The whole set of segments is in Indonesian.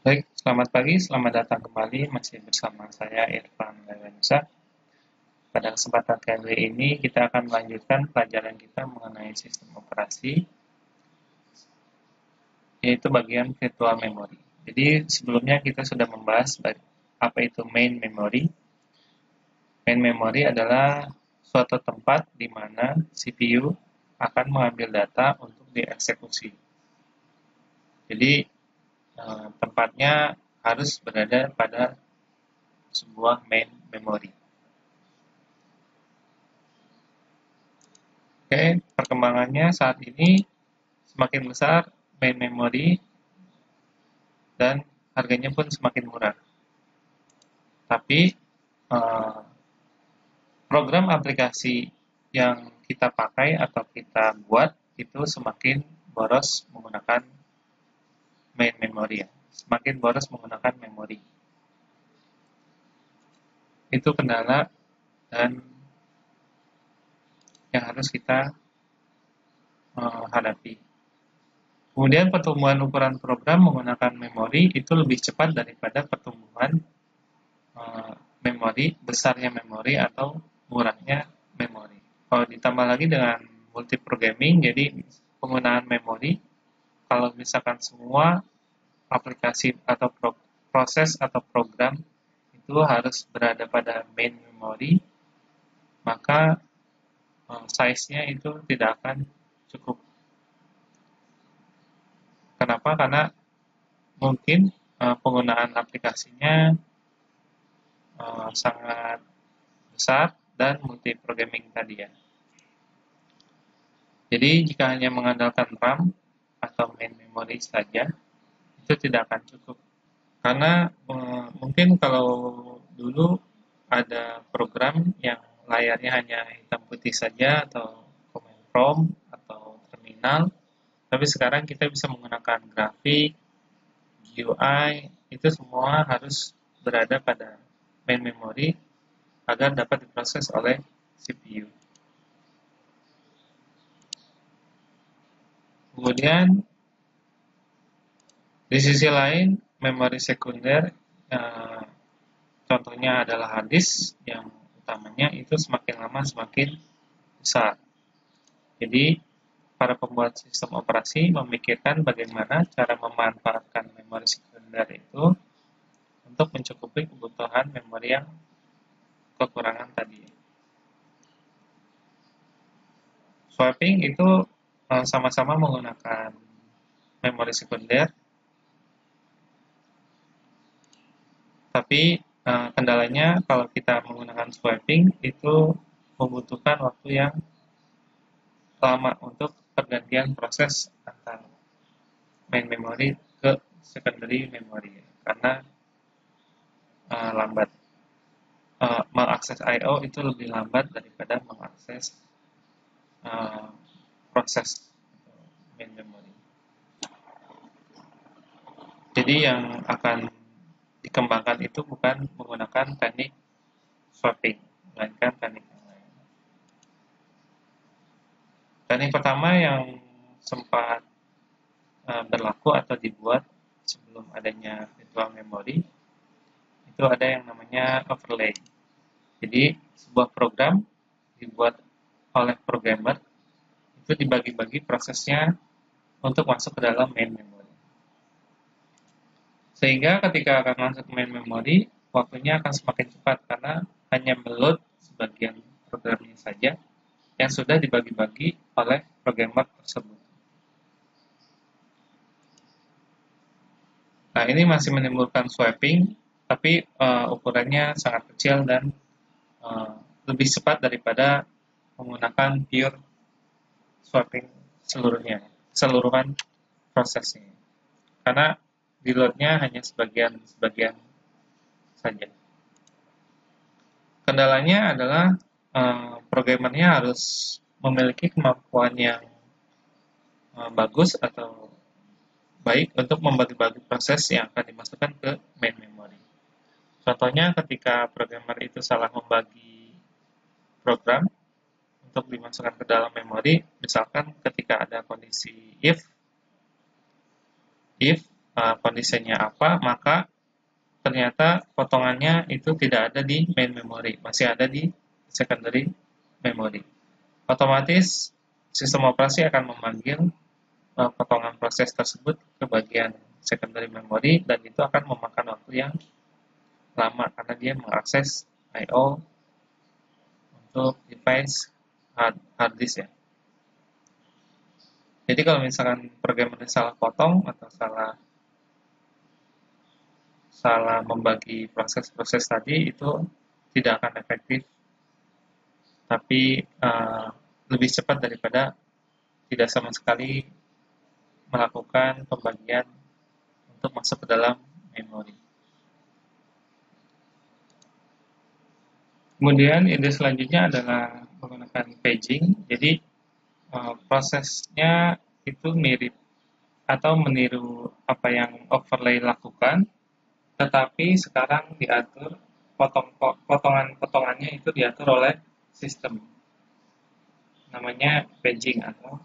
Baik, selamat pagi, selamat datang kembali. Masih bersama saya Irfan Lewensa. Pada kesempatan kali ini kita akan melanjutkan pelajaran kita mengenai sistem operasi, yaitu bagian virtual memory. Jadi sebelumnya kita sudah membahas apa itu main memory. Main memory adalah suatu tempat di mana CPU akan mengambil data untuk dieksekusi. Jadi tempatnya harus berada pada sebuah main memory. Oke, perkembangannya saat ini semakin besar main memory dan harganya pun semakin murah. Tapi program aplikasi yang kita pakai atau kita buat itu semakin boros menggunakan main memory ya. Semakin boros menggunakan memori. Itu kendala dan yang harus kita hadapi. Kemudian pertumbuhan ukuran program menggunakan memori itu lebih cepat daripada pertumbuhan memori, besarnya memori atau murahnya memori. Kalau ditambah lagi dengan multiprogramming, jadi penggunaan memori, kalau misalkan semua aplikasi atau proses atau program itu harus berada pada main memory, maka size-nya itu tidak akan cukup. Kenapa? Karena mungkin penggunaan aplikasinya sangat besar dan multiprogramming tadi ya. Jadi jika hanya mengandalkan RAM atau main memory saja, itu tidak akan cukup. Karena mungkin kalau dulu ada program yang layarnya hanya hitam putih saja atau command prompt atau terminal, tapi sekarang kita bisa menggunakan grafik, GUI, itu semua harus berada pada main memory agar dapat diproses oleh CPU. Kemudian di sisi lain, memori sekunder, eh, contohnya adalah hard disk yang utamanya itu semakin lama semakin besar. Jadi, para pembuat sistem operasi memikirkan bagaimana cara memanfaatkan memori sekunder itu untuk mencukupi kebutuhan memori yang kekurangan tadi. Swapping itu sama-sama menggunakan memori sekunder, tapi kendalanya kalau kita menggunakan swapping itu membutuhkan waktu yang lama untuk pergantian proses antara main memory ke secondary memory karena lambat. Mengakses I/O itu lebih lambat daripada mengakses uh, proses main memory. Jadi yang akan dikembangkan itu bukan menggunakan teknik swapping, melainkan teknik yang lain. Teknik pertama yang sempat berlaku atau dibuat sebelum adanya virtual memory itu ada yang namanya overlay. Jadi sebuah program dibuat oleh programmer itu dibagi-bagi prosesnya untuk masuk ke dalam main memory. Sehingga ketika akan masuk ke main memory, waktunya akan semakin cepat karena hanya meload sebagian programnya saja yang sudah dibagi-bagi oleh programmer tersebut. Nah, ini masih menimbulkan swapping, tapi ukurannya sangat kecil dan uh, lebih cepat daripada menggunakan pure swapping keseluruhan prosesnya. Karena di loadnya hanya sebagian saja. Kendalanya adalah programmernya harus memiliki kemampuan yang bagus atau baik untuk membagi-bagi proses yang akan dimasukkan ke main memory. Contohnya ketika programmer itu salah membagi program untuk dimasukkan ke dalam memori, misalkan ketika ada kondisi if kondisinya apa, maka ternyata potongannya itu tidak ada di main memory, masih ada di secondary memory. Otomatis sistem operasi akan memanggil potongan proses tersebut ke bagian secondary memory, dan itu akan memakan waktu yang lama karena dia mengakses I/O untuk device hard disk ya. Jadi kalau misalkan programmer salah potong atau salah membagi proses-proses tadi, itu tidak akan efektif, tapi lebih cepat daripada tidak sama sekali melakukan pembagian untuk masuk ke dalam memori. Kemudian ide selanjutnya adalah menggunakan paging. Jadi prosesnya itu mirip atau meniru apa yang overlay lakukan, tetapi sekarang diatur potongan-potongannya itu diatur oleh sistem. Namanya paging atau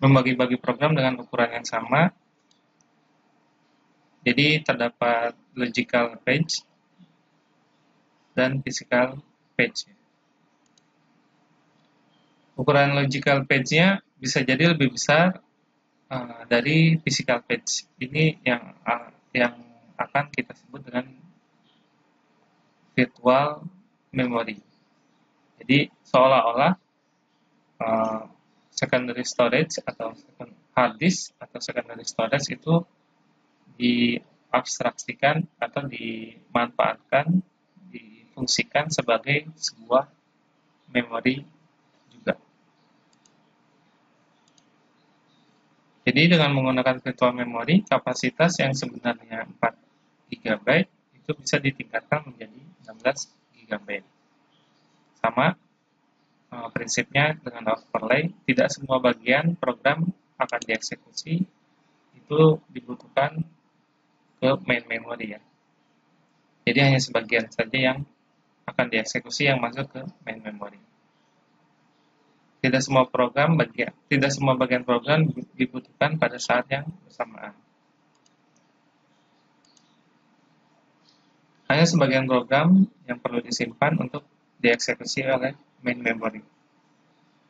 membagi-bagi program dengan ukuran yang sama. Jadi terdapat logical page dan physical page. Ukuran logical page-nya bisa jadi lebih besar dari physical page. Ini yang akan kita sebut dengan virtual memory. Jadi seolah-olah secondary storage atau hard disk atau secondary storage itu diabstraksikan atau dimanfaatkan, difungsikan sebagai sebuah memori juga. Jadi dengan menggunakan virtual memory, kapasitas yang sebenarnya 4 GB itu bisa ditingkatkan menjadi 16 GB. Sama prinsipnya dengan overlay, tidak semua bagian program akan dieksekusi, itu dibutuhkan ke main memory ya. Jadi hanya sebagian saja yang akan dieksekusi yang masuk ke main memory. Tidak semua bagian program dibutuhkan pada saat yang bersamaan. Hanya sebagian program yang perlu disimpan untuk dieksekusi oleh main memory.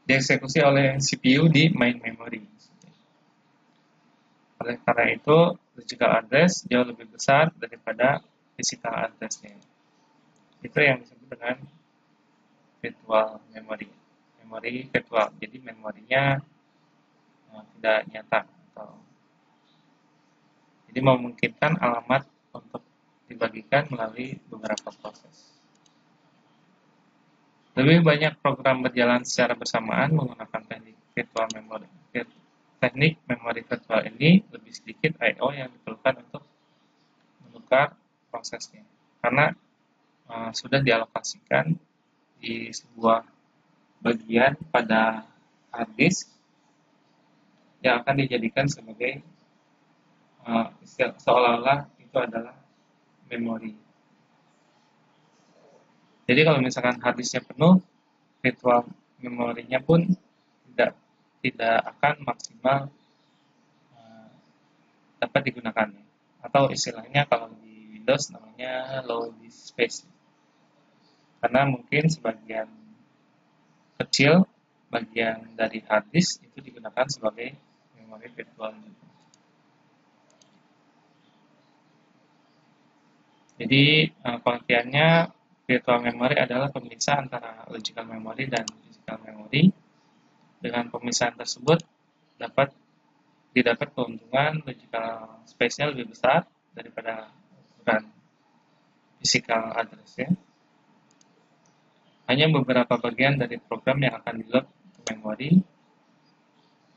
Dieksekusi oleh CPU di main memory. Oleh karena itu, logical address jauh lebih besar daripada physical address-nya. Itu yang disebut dengan virtual memory. Memori virtual, jadi memorinya tidak nyata, jadi memungkinkan alamat untuk dibagikan melalui beberapa proses. Lebih banyak program berjalan secara bersamaan menggunakan teknik virtual memory. Teknik memori virtual ini lebih sedikit I/O yang diperlukan untuk menukar prosesnya, karena sudah dialokasikan di sebuah bagian pada hard disk yang akan dijadikan sebagai seolah-olah itu adalah memori. Jadi kalau misalkan hard disknya penuh, virtual memorinya pun tidak akan maksimal dapat digunakan. Atau istilahnya kalau di Windows namanya low disk space. Karena mungkin sebagian kecil bagian dari hard disk itu digunakan sebagai memori virtual. Jadi pengertiannya virtual memory adalah pemisah antara logical memory dan physical memory. Dengan pemisahan tersebut didapat keuntungan logical space-nya lebih besar daripada ukuran physical address-nya. Hanya beberapa bagian dari program yang akan di-load ke memori.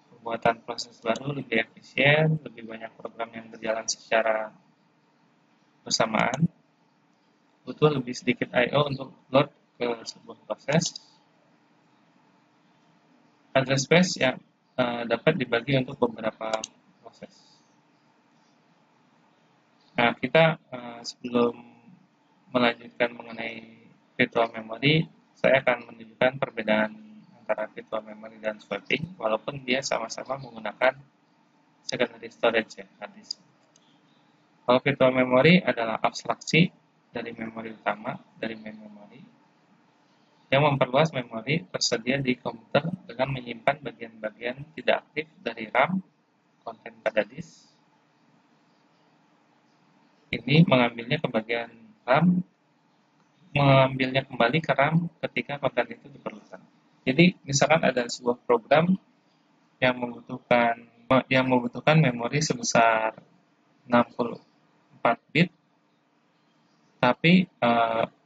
Pembuatan proses baru lebih efisien, lebih banyak program yang berjalan secara bersamaan. Butuh lebih sedikit I/O untuk load ke sebuah proses. Address space yang dapat dibagi untuk beberapa proses. Nah, kita sebelum melanjutkan mengenai virtual memory, saya akan menunjukkan perbedaan antara virtual memory dan swapping, walaupun dia sama-sama menggunakan secondary storage ya, hard disk. Kalau virtual memory adalah abstraksi dari memori utama, dari main memory, yang memperluas memori tersedia di komputer dengan menyimpan bagian-bagian tidak aktif dari RAM, konten pada disk. Ini mengambilnya ke bagian RAM, mengambilnya kembali ke RAM ketika konten itu diperlukan. Jadi, misalkan ada sebuah program yang membutuhkan memori sebesar 64 bit, tapi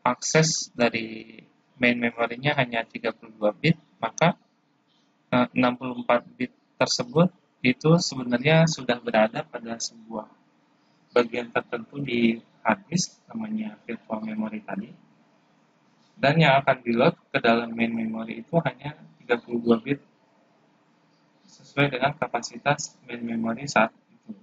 akses dari main memorinya hanya 32 bit, maka 64 bit tersebut itu sebenarnya sudah berada pada sebuah bagian tertentu di hard disk, namanya virtual memory tadi, dan yang akan di-load ke dalam main memory itu hanya 32 bit sesuai dengan kapasitas main memory saat itu.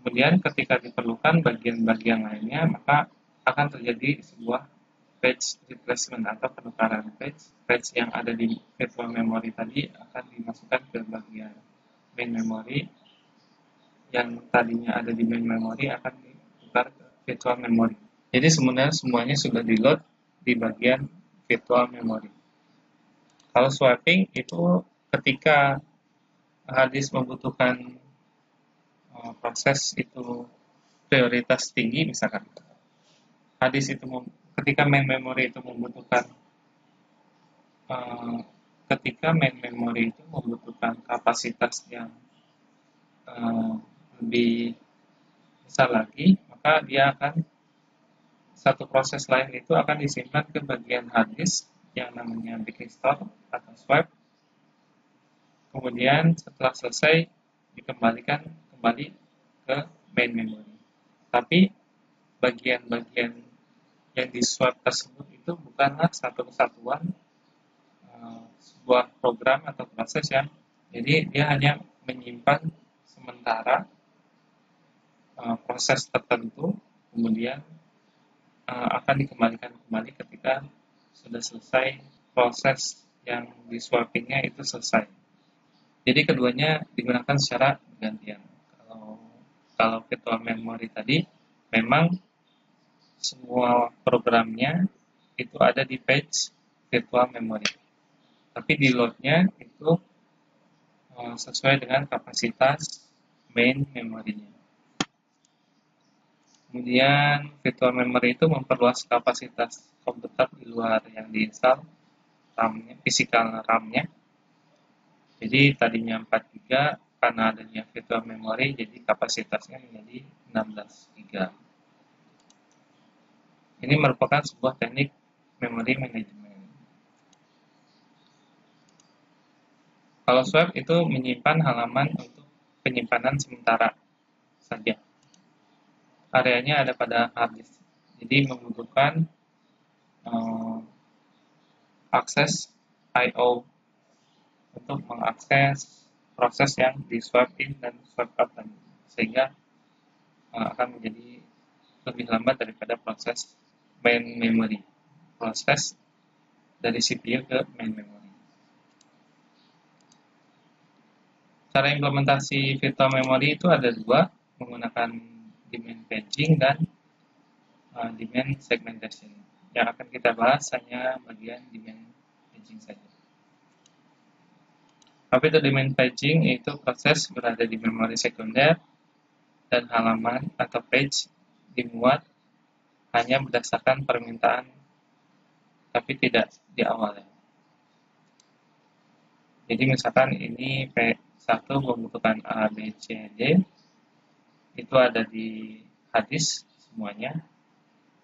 Kemudian ketika diperlukan bagian-bagian lainnya, maka akan terjadi sebuah page replacement atau penukaran page yang ada di virtual memory tadi akan dimasukkan ke bagian main memory, yang tadinya ada di main memory akan ditukar ke virtual memory. Jadi sebenarnya semuanya sudah di-load di bagian virtual memory. Kalau swapping itu ketika hard disk membutuhkan proses itu prioritas tinggi, misalkan hard disk itu ketika main memory itu membutuhkan kapasitas yang lebih besar lagi, maka dia akan satu proses lain itu akan disimpan ke bagian hard disk yang namanya backing store atau swap. Kemudian setelah selesai dikembalikan kembali ke main memory. Tapi bagian-bagian yang di swap tersebut itu bukanlah satu kesatuan sebuah program atau proses yang, jadi dia hanya menyimpan sementara proses tertentu, kemudian akan dikembalikan kembali ketika sudah selesai proses yang di swappingnya itu selesai. Jadi keduanya digunakan secara bergantian. Kalau virtual memory tadi memang semua programnya itu ada di page virtual memory, tapi di loadnya itu sesuai dengan kapasitas main memorinya. Kemudian virtual memory itu memperluas kapasitas komputer di luar yang diinstal RAM-nya, physical RAM-nya. Jadi tadinya 4 GB, karena adanya virtual memory, jadi kapasitasnya menjadi 16 GB. Ini merupakan sebuah teknik memory management. Kalau swap itu menyimpan halaman untuk penyimpanan sementara saja. Areanya ada pada hard disk. Jadi membutuhkan akses I/O untuk mengakses proses yang di swap in dan swap out tadi, sehingga akan menjadi lebih lambat daripada proses main memory, proses dari CPU ke main memory. Cara implementasi virtual memory itu ada dua, menggunakan demand paging dan demand segmentation. Yang akan kita bahas hanya bagian demand paging saja. Apa itu demand paging? Itu proses berada di memori sekunder dan halaman atau page dimuat hanya berdasarkan permintaan, tapi tidak di awalnya. Jadi misalkan ini P1 membutuhkan A, B, C, D, itu ada di hard disk semuanya,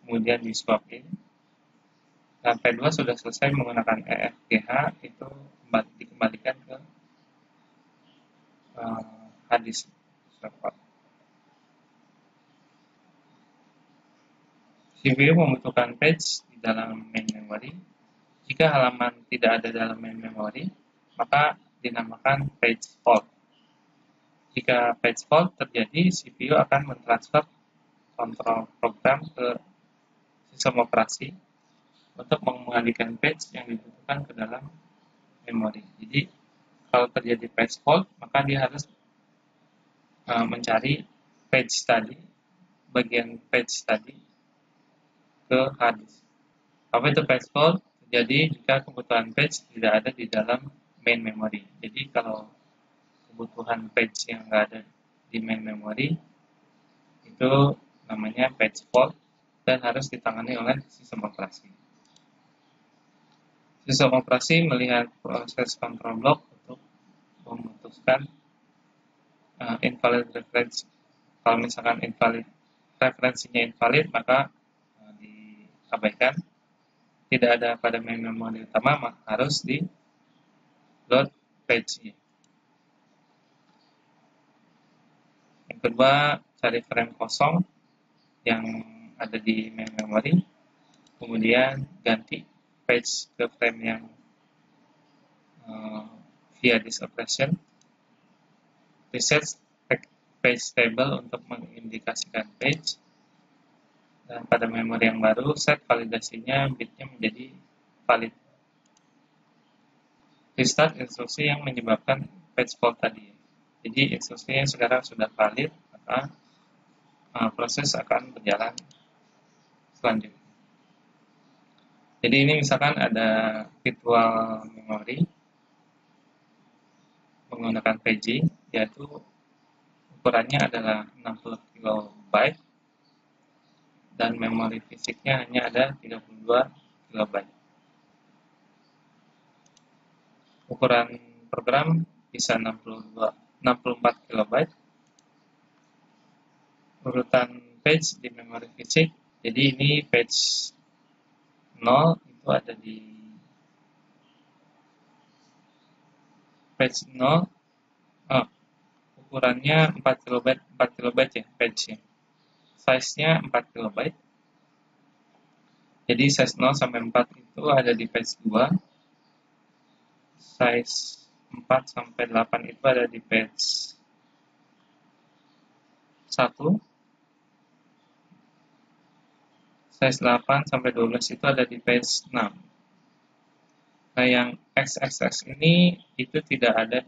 kemudian di swap in. Dan P2 sudah selesai menggunakan EFGH, itu dikembalikan ke hard disk swap. CPU membutuhkan page di dalam main memory. Jika halaman tidak ada dalam main memory, maka dinamakan page fault. Jika page fault terjadi, CPU akan mentransfer kontrol program ke sistem operasi untuk mengalihkan page yang dibutuhkan ke dalam memori. Jadi, kalau terjadi page fault, maka dia harus mencari page tadi, bagian page tadi ke hard disk. Apa itu page fault? Jadi jika kebutuhan page tidak ada di dalam main memory. Jadi kalau kebutuhan page yang nggak ada di main memory itu namanya page fault dan harus ditangani oleh sistem operasi. Sistem operasi melihat proses control block untuk memutuskan invalid reference. Kalau misalkan referensinya invalid, maka diabaikan. Tidak ada pada main memory utama, maka harus di load page-nya. Yang kedua, cari frame kosong yang ada di main memory, kemudian ganti page ke frame yang via disk operation. Reset page table untuk mengindikasikan page. Dan pada memori yang baru, set validasinya bitnya menjadi valid. Restart instruksi yang menyebabkan page fault tadi. Jadi instruksinya sekarang sudah valid, maka proses akan berjalan selanjutnya. Jadi ini misalkan ada virtual memory menggunakan paging, yaitu ukurannya adalah 60 KB dan memori fisiknya hanya ada 32 KB. Ukuran program bisa 64 KB. Urutan page di memori fisik, jadi ini page 0 itu ada di page 0, ukurannya 4 KB ya page-nya. Size-nya 4 KB. Jadi size 0 sampai 4 itu ada di page 2. Size 4 sampai 8 itu ada di page 1. Size 8 sampai 12 itu ada di page 6. Nah, yang XXX ini itu tidak ada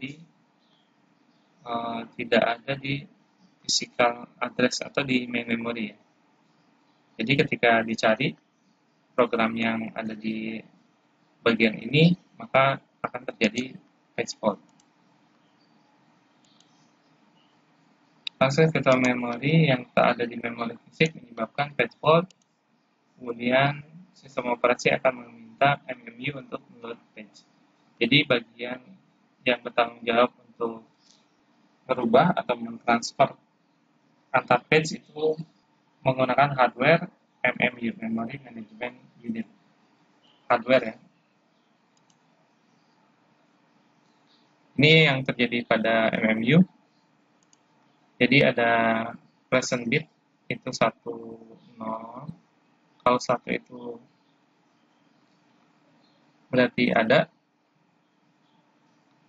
di physical address atau di main memory ya. Jadi ketika dicari program yang ada di bagian ini, maka akan terjadi page fault. Akses virtual memory yang tak ada di memori fisik menyebabkan page fault. Kemudian sistem operasi akan meminta MMU untuk meload page. Jadi bagian yang bertanggung jawab untuk merubah atau mentransfer antar page itu menggunakan hardware MMU, Memory Management Unit. Hardware ya. Ini yang terjadi pada MMU. Jadi ada present bit itu 1, 0. Kalau 1 itu berarti ada.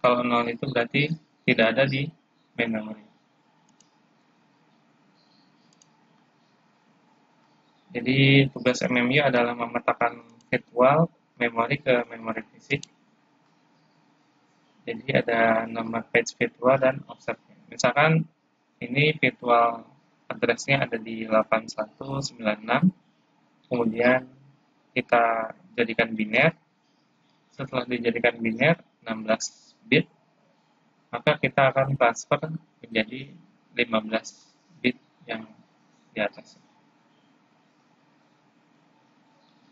Kalau 0 itu berarti tidak ada di main memory. Jadi tugas MMU adalah memetakan virtual memori ke memori fisik. Jadi ada nama page virtual dan offsetnya. Misalkan ini virtual address-nya ada di 8196. Kemudian kita jadikan biner. Setelah dijadikan biner 16 bit, maka kita akan transfer menjadi 15 bit yang di atas.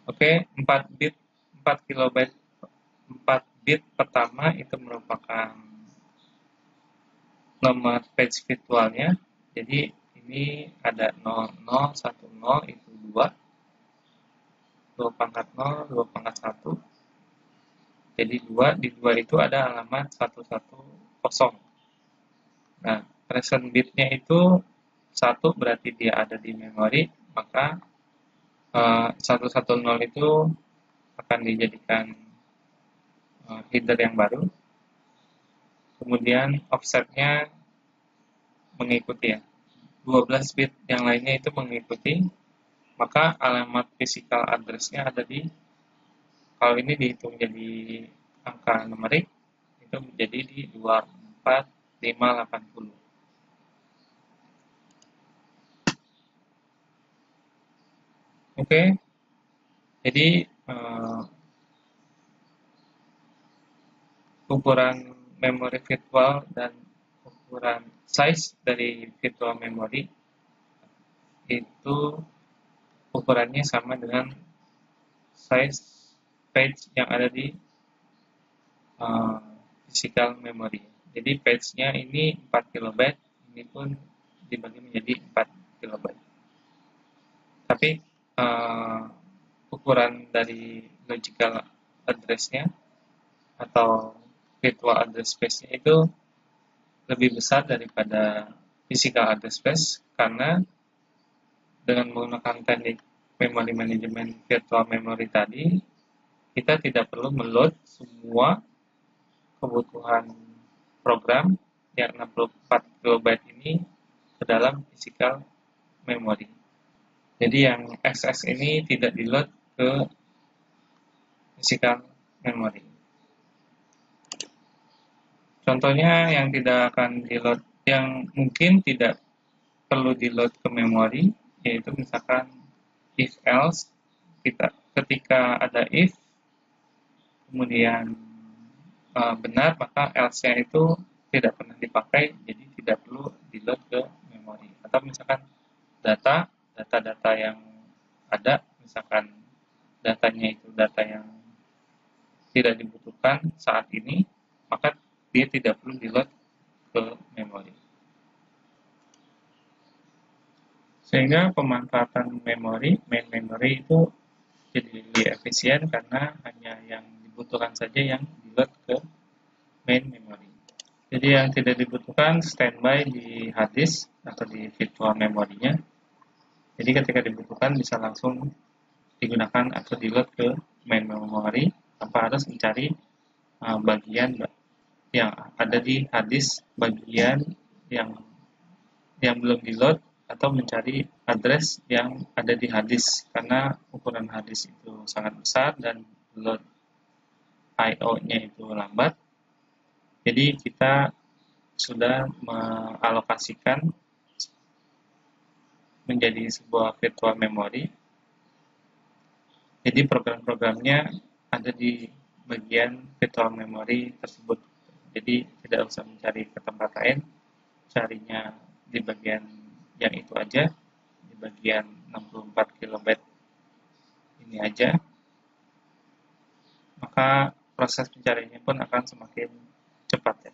Oke, 4 bit pertama itu merupakan nomor page virtualnya. Jadi ini ada 0010 itu 2 pangkat 0, 2 pangkat 1. Jadi 2, di 2 itu ada alamat 110. Nah, present bitnya itu 1 berarti dia ada di memori, maka 110 itu akan dijadikan header yang baru. Kemudian offsetnya mengikuti ya. 12 bit yang lainnya itu mengikuti, maka alamat physical address-nya ada di, kalau ini dihitung jadi angka numerik, itu menjadi di 24580. Oke, jadi ukuran memori virtual dan ukuran size dari virtual memory itu ukurannya sama dengan size page yang ada di uh, physical memory. Jadi page-nya ini 4 kilobyte, ini pun dibagi menjadi 4 kilobyte. Tapi uh, ukuran dari logical address-nya atau virtual address space-nya itu lebih besar daripada physical address space karena dengan menggunakan teknik memory management virtual memory tadi, kita tidak perlu meload semua kebutuhan program yang 64 kilobyte ini ke dalam physical memory. Jadi yang XS ini tidak di-load ke physical memory. Contohnya yang tidak akan di-load, yang mungkin tidak perlu di-load ke memori, yaitu misalkan if else, ketika ada if, kemudian benar, maka else-nya itu tidak pernah dipakai, jadi tidak perlu di-load ke memori. Atau misalkan data-data yang ada, misalkan datanya itu data yang tidak dibutuhkan saat ini, maka dia tidak perlu di-load ke memori. Sehingga pemanfaatan memori, main memory itu jadi lebih efisien karena hanya yang dibutuhkan saja yang di-load ke main memory. Jadi yang tidak dibutuhkan standby di hard disk atau di virtual memorinya. Jadi ketika dibutuhkan bisa langsung digunakan atau di-load ke main memory tanpa harus mencari bagian yang ada di hard disk, bagian yang belum di-load atau mencari address yang ada di hard disk karena ukuran hard disk itu sangat besar dan load I/O-nya itu lambat. Jadi kita sudah mengalokasikan menjadi sebuah virtual memory. Jadi program-programnya ada di bagian virtual memory tersebut. Jadi tidak usah mencari ke tempat lain, carinya di bagian yang itu aja, di bagian 64 kilobyte ini aja, maka proses pencariannya pun akan semakin cepat ya.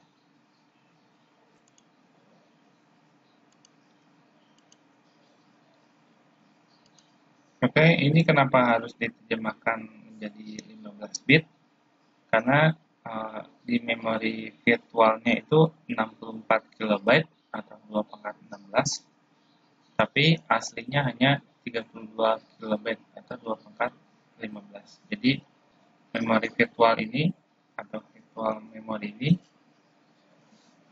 Oke, ini kenapa harus diterjemahkan menjadi 15 bit? Karena di memori virtualnya itu 64 kilobyte atau 2/16, tapi aslinya hanya 32 kilobyte atau 2/15. Jadi memori virtual ini atau virtual memory ini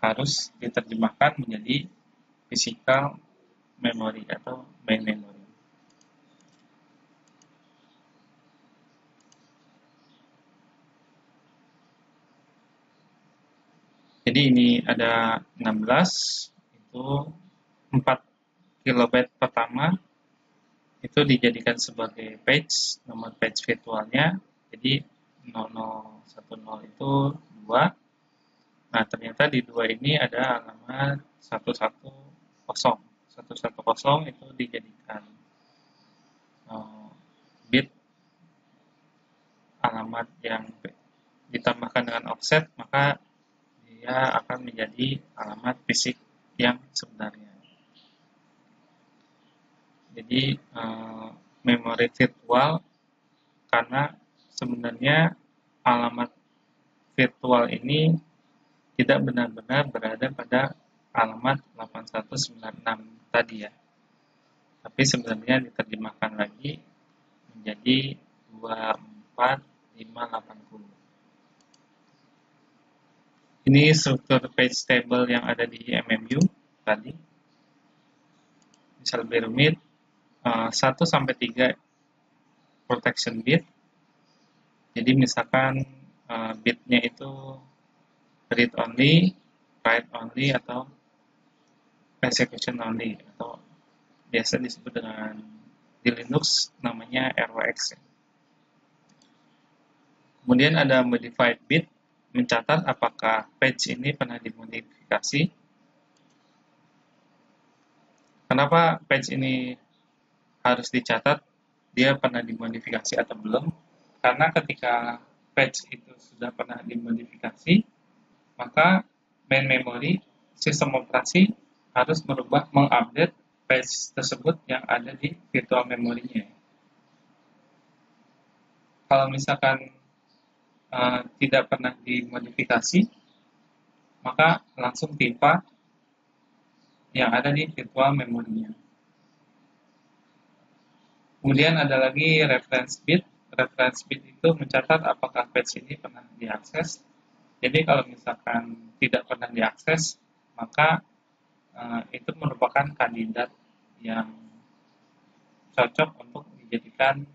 harus diterjemahkan menjadi physical memory atau main memory. Jadi ini ada 16, itu 4 kilobyte pertama itu dijadikan sebagai page, nomor page virtualnya. Jadi 0010 itu 2. Nah, ternyata di 2 ini ada alamat 110. 110 itu dijadikan bit alamat yang ditambahkan dengan offset, maka dia akan menjadi alamat fisik yang sebenarnya. Jadi memori virtual karena sebenarnya alamat virtual ini tidak benar-benar berada pada alamat 8196 tadi ya. Tapi sebenarnya diterjemahkan lagi menjadi 24580. Ini struktur page table yang ada di MMU tadi. Bisa lebih rumit. 1 sampai 3 protection bit. Jadi misalkan bitnya itu read only, write only, atau execution only, atau biasa disebut dengan di Linux namanya RWX. Kemudian ada modified bit, mencatat apakah page ini pernah dimodifikasi. Kenapa page ini harus dicatat dia pernah dimodifikasi atau belum? Karena ketika page itu sudah pernah dimodifikasi, maka main memory sistem operasi harus mengupdate page tersebut yang ada di virtual memorinya. Kalau misalkan tidak pernah dimodifikasi, maka langsung timpa yang ada di virtual memorinya. Kemudian ada lagi reference bit. Reference bit itu mencatat apakah page ini pernah diakses. Jadi kalau misalkan tidak pernah diakses, maka itu merupakan kandidat yang cocok untuk dijadikan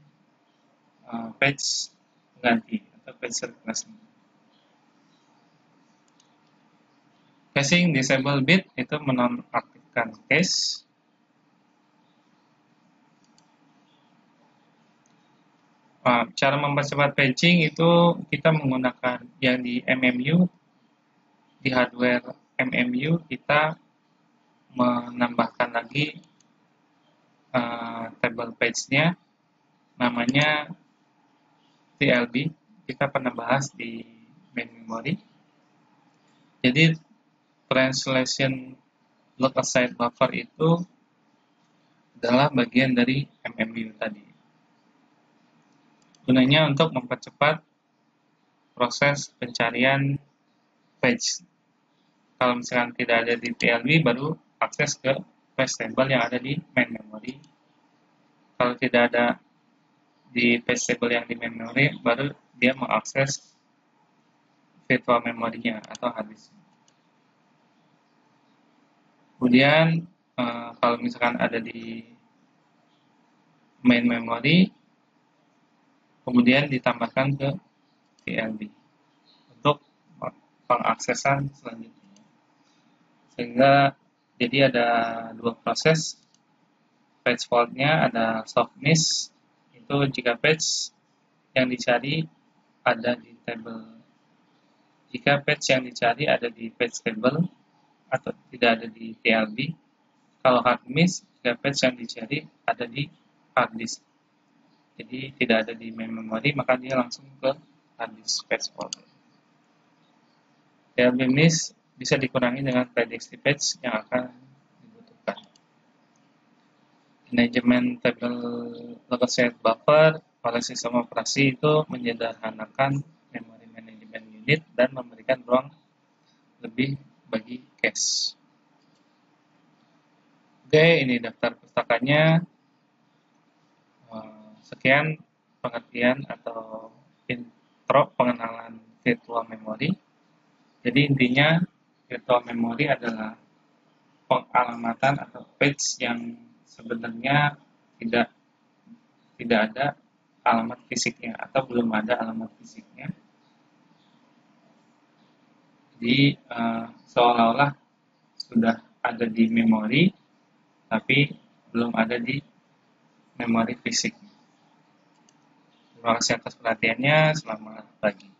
page pengganti atau page replacement. Caching disable bit itu menonaktifkan cache. Cara mempercepat paging itu kita menggunakan yang di MMU, di hardware MMU kita menambahkan lagi table page-nya, namanya TLB. Kita pernah bahas di main memory. Jadi translation load aside buffer itu adalah bagian dari MMU tadi. Gunanya untuk mempercepat proses pencarian page. Kalau misalkan tidak ada di TLB, baru akses ke page table yang ada di main memory. Kalau tidak ada di page table yang di main memory, baru dia mengakses virtual memorinya atau hard disk. Kemudian kalau misalkan ada di main memory, kemudian ditambahkan ke TLB untuk pengaksesan selanjutnya. Sehingga jadi ada dua proses. Page fault-nya ada soft miss, itu jika page yang dicari ada di table. Jika page yang dicari ada di page table atau tidak ada di TLB. Kalau hard miss, jika page yang dicari ada di hard disk. Jadi tidak ada di main memory, maka dia langsung ke hard disk page fault. TLB miss bisa dikurangi dengan prediksi page yang akan dibutuhkan. Manajemen table located buffer oleh sistem operasi itu menyederhanakan memori manajemen unit dan memberikan ruang lebih bagi cache. Oke, ini daftar pustakanya. Sekian pengertian atau intro pengenalan virtual memory. Jadi intinya virtual memory adalah pengalamatan atau page yang sebenarnya tidak ada alamat fisiknya atau belum ada alamat fisiknya. Jadi seolah-olah sudah ada di memori, tapi belum ada di memori fisik. Terima kasih atas perhatiannya. Selamat pagi.